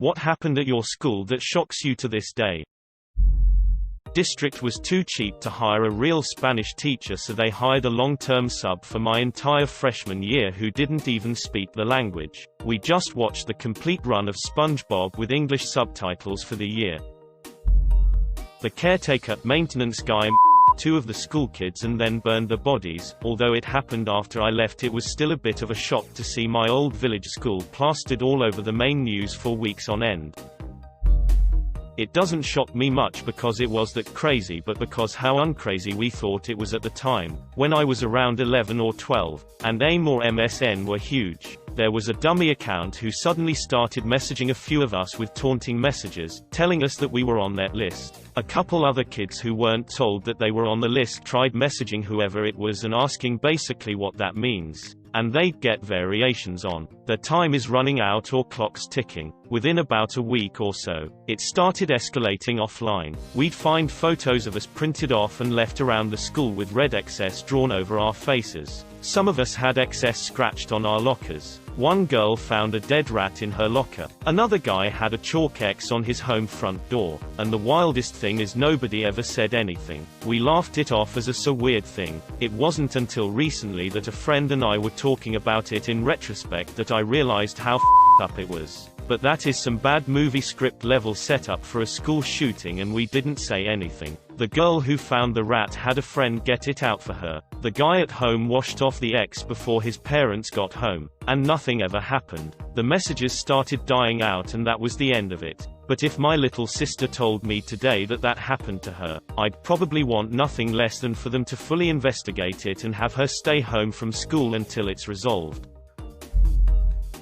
What happened at your school that shocks you to this day? District was too cheap to hire a real Spanish teacher, so they hired a long-term sub for my entire freshman year who didn't even speak the language. We just watched the complete run of SpongeBob with English subtitles for the year. The caretaker, maintenance guy, two of the school kids and then burned the bodies. Although it happened after I left, it was still a bit of a shock to see my old village school plastered all over the main news for weeks on end. It doesn't shock me much because it was that crazy, but because how uncrazy we thought it was at the time. When I was around 11 or 12, and AIM or MSN were huge, there was a dummy account who suddenly started messaging a few of us with taunting messages, telling us that we were on that list. A couple other kids who weren't told that they were on the list tried messaging whoever it was and asking basically what that means. And they'd get variations on, "Their time is running out" or "Clock's ticking." Within about a week or so, it started escalating offline. We'd find photos of us printed off and left around the school with red XS drawn over our faces. Some of us had XS scratched on our lockers. One girl found a dead rat in her locker. Another guy had a chalk X on his home front door. And the wildest thing is nobody ever said anything. We laughed it off as a so weird thing. It wasn't until recently that a friend and I were talking about it in retrospect that I realized how f***ed up it was. But that is some bad movie script level setup for a school shooting, and we didn't say anything. The girl who found the rat had a friend get it out for her. The guy at home washed off the X before his parents got home. And nothing ever happened. The messages started dying out and that was the end of it. But if my little sister told me today that that happened to her, I'd probably want nothing less than for them to fully investigate it and have her stay home from school until it's resolved.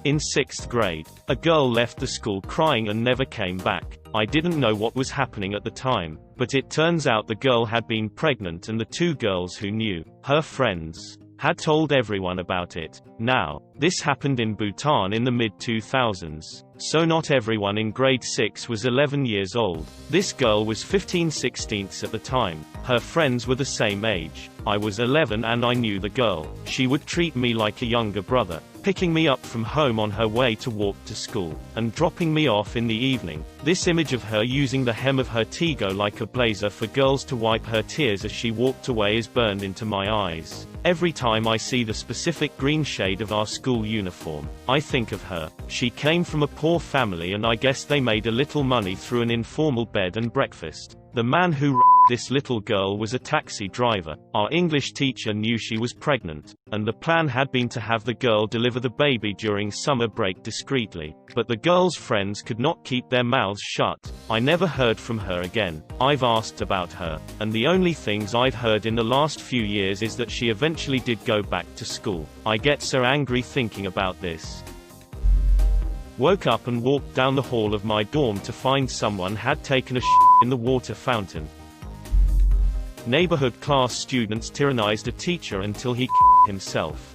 In 6th grade, a girl left the school crying and never came back. I didn't know what was happening at the time, but it turns out the girl had been pregnant and the two girls who knew, her friends, had told everyone about it. Now, this happened in Bhutan in the mid-2000s, so not everyone in grade 6 was 11 years old. This girl was 15/16 at the time. Her friends were the same age. I was 11 and I knew the girl. She would treat me like a younger brother, picking me up from home on her way to walk to school, and dropping me off in the evening. This image of her using the hem of her Tego like a blazer for girls to wipe her tears as she walked away is burned into my eyes. Every time I see the specific green shade of our school uniform, I think of her. She came from a poor family and I guess they made a little money through an informal bed and breakfast. The man who this little girl was a taxi driver. Our English teacher knew she was pregnant, and the plan had been to have the girl deliver the baby during summer break discreetly. But the girl's friends could not keep their mouths shut. I never heard from her again. I've asked about her, and the only things I've heard in the last few years is that she eventually did go back to school. I get so angry thinking about this. Woke up and walked down the hall of my dorm to find someone had taken a shit in the water fountain. Neighborhood class students tyrannized a teacher until he himself.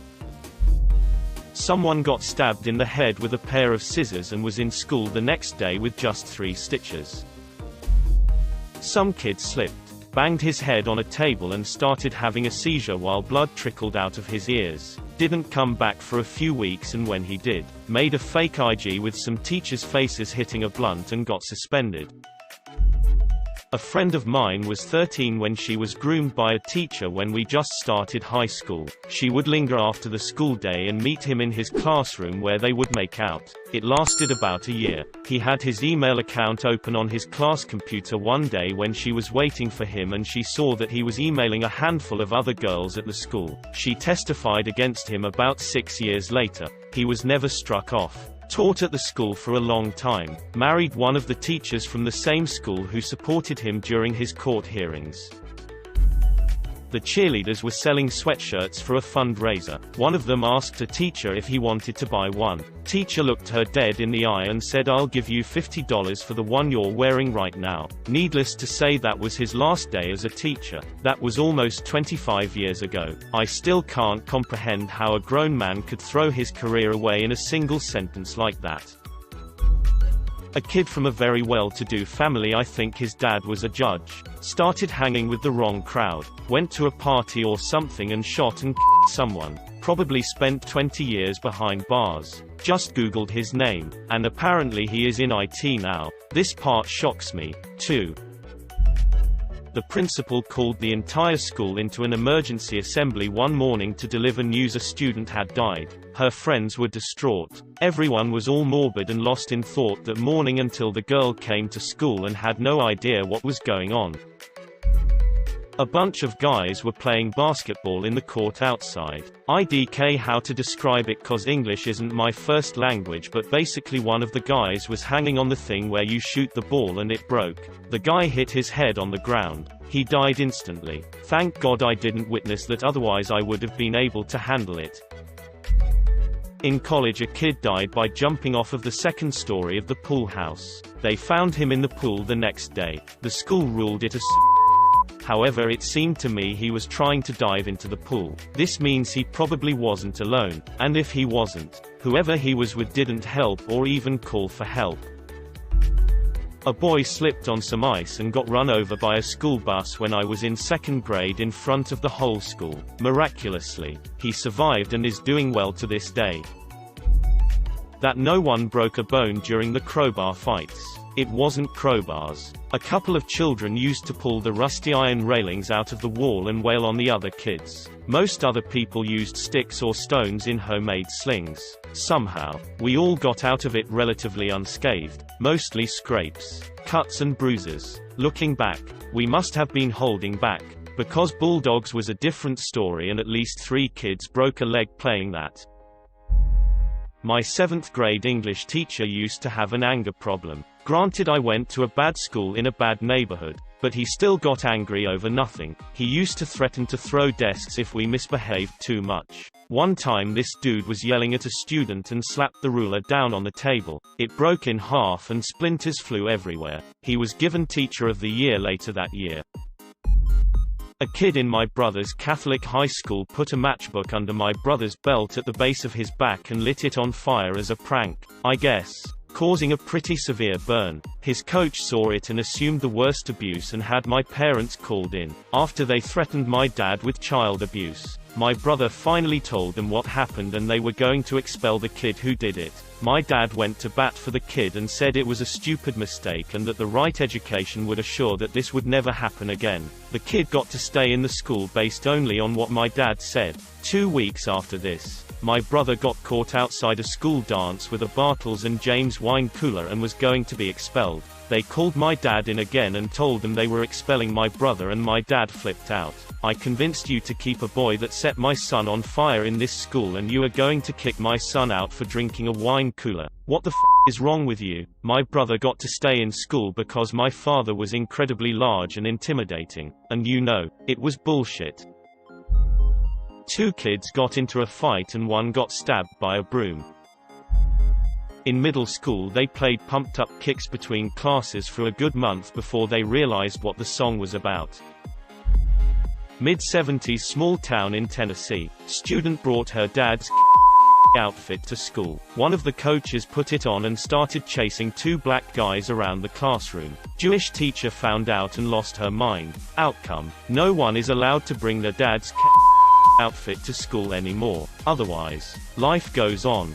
Someone got stabbed in the head with a pair of scissors and was in school the next day with just 3 stitches. Some kid slipped, banged his head on a table and started having a seizure while blood trickled out of his ears. Didn't come back for a few weeks, and when he did, made a fake IG with some teachers' faces hitting a blunt and got suspended. A friend of mine was 13 when she was groomed by a teacher when we just started high school. She would linger after the school day and meet him in his classroom where they would make out. It lasted about a year. He had his email account open on his class computer one day when she was waiting for him, and she saw that he was emailing a handful of other girls at the school. She testified against him about 6 years later. He was never struck off. Taught at the school for a long time, married one of the teachers from the same school who supported him during his court hearings. The cheerleaders were selling sweatshirts for a fundraiser. One of them asked a teacher if he wanted to buy one. Teacher looked her dead in the eye and said, "I'll give you $50 for the one you're wearing right now." Needless to say, that was his last day as a teacher. That was almost 25 years ago. I still can't comprehend how a grown man could throw his career away in a single sentence like that. A kid from a very well-to-do family, I think his dad was a judge, started hanging with the wrong crowd, went to a party or something and shot and someone. Probably spent 20 years behind bars. Just googled his name, and apparently he is in IT now. This part shocks me, too. The principal called the entire school into an emergency assembly one morning to deliver news a student had died. Her friends were distraught. Everyone was all morbid and lost in thought that morning until the girl came to school and had no idea what was going on. A bunch of guys were playing basketball in the court outside. IDK how to describe it cause English isn't my first language, but basically one of the guys was hanging on the thing where you shoot the ball and it broke. The guy hit his head on the ground. He died instantly. Thank God I didn't witness that, otherwise I would have been able to handle it. In college a kid died by jumping off of the second story of the pool house. They found him in the pool the next day. The school ruled it a However, it seemed to me he was trying to dive into the pool. This means he probably wasn't alone, and if he wasn't, whoever he was with didn't help or even call for help. A boy slipped on some ice and got run over by a school bus when I was in second grade in front of the whole school. Miraculously, he survived and is doing well to this day. That no one broke a bone during the crowbar fights. It wasn't crowbars. A couple of children used to pull the rusty iron railings out of the wall and wail on the other kids. Most other people used sticks or stones in homemade slings. Somehow, we all got out of it relatively unscathed, mostly scrapes, cuts and bruises. Looking back, we must have been holding back, because Bulldogs was a different story and at least 3 kids broke a leg playing that. My 7th grade English teacher used to have an anger problem. Granted, I went to a bad school in a bad neighborhood, but he still got angry over nothing. He used to threaten to throw desks if we misbehaved too much. One time this dude was yelling at a student and slapped the ruler down on the table. It broke in half and splinters flew everywhere. He was given Teacher of the Year later that year. A kid in my brother's Catholic high school put a matchbook under my brother's belt at the base of his back and lit it on fire as a prank, I guess, causing a pretty severe burn. His coach saw it and assumed the worst abuse and had my parents called in. After they threatened my dad with child abuse, my brother finally told them what happened and they were going to expel the kid who did it. My dad went to bat for the kid and said it was a stupid mistake and that the right education would assure that this would never happen again. The kid got to stay in the school based only on what my dad said. 2 weeks after this, my brother got caught outside a school dance with a Bartles and James wine cooler and was going to be expelled. They called my dad in again and told them they were expelling my brother, and my dad flipped out. I convinced you to keep a boy that set my son on fire in this school, and you are going to kick my son out for drinking a wine cooler. What the f is wrong with you? My brother got to stay in school because my father was incredibly large and intimidating. And you know, it was bullshit. 2 kids got into a fight and 1 got stabbed by a broom. In middle school they played Pumped Up Kicks between classes for a good month before they realized what the song was about. Mid-70s small town in Tennessee. Student brought her dad's outfit to school. One of the coaches put it on and started chasing 2 black guys around the classroom. Jewish teacher found out and lost her mind. Outcome: no one is allowed to bring their dad's outfit to school anymore. Otherwise, life goes on.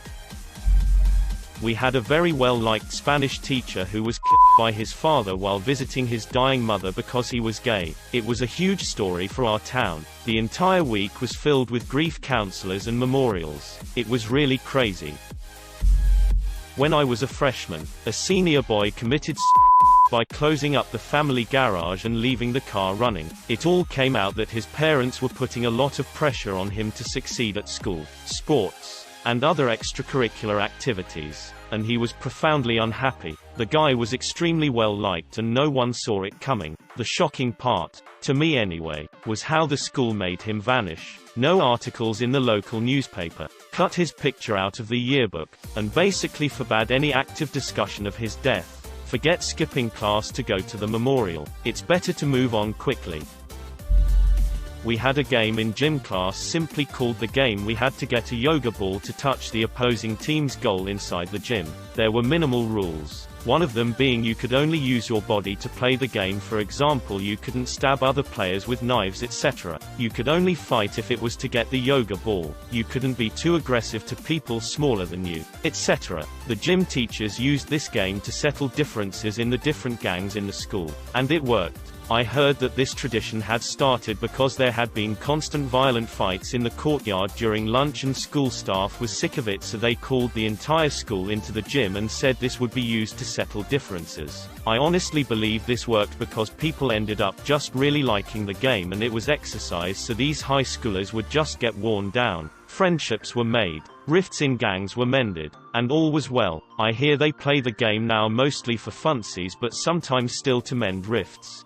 We had a very well-liked Spanish teacher who was killed by his father while visiting his dying mother because he was gay. It was a huge story for our town. The entire week was filled with grief counselors and memorials. It was really crazy. When I was a freshman, a senior boy committed by closing up the family garage and leaving the car running. It all came out that his parents were putting a lot of pressure on him to succeed at school, sports, and other extracurricular activities, and he was profoundly unhappy. The guy was extremely well liked and no one saw it coming. The shocking part, to me anyway, was how the school made him vanish. No articles in the local newspaper, cut his picture out of the yearbook, and basically forbade any active discussion of his death. Forget skipping class to go to the memorial. It's better to move on quickly. We had a game in gym class simply called the game. We had to get a yoga ball to touch the opposing team's goal inside the gym. There were minimal rules. One of them being you could only use your body to play the game. For example, you couldn't stab other players with knives, etc. You could only fight if it was to get the yoga ball. You couldn't be too aggressive to people smaller than you, etc. The gym teachers used this game to settle differences in the different gangs in the school. And it worked. I heard that this tradition had started because there had been constant violent fights in the courtyard during lunch, and school staff was sick of it, so they called the entire school into the gym and said this would be used to settle differences. I honestly believe this worked because people ended up just really liking the game, and it was exercise, so these high schoolers would just get worn down. Friendships were made, rifts in gangs were mended, and all was well. I hear they play the game now mostly for funsies, but sometimes still to mend rifts.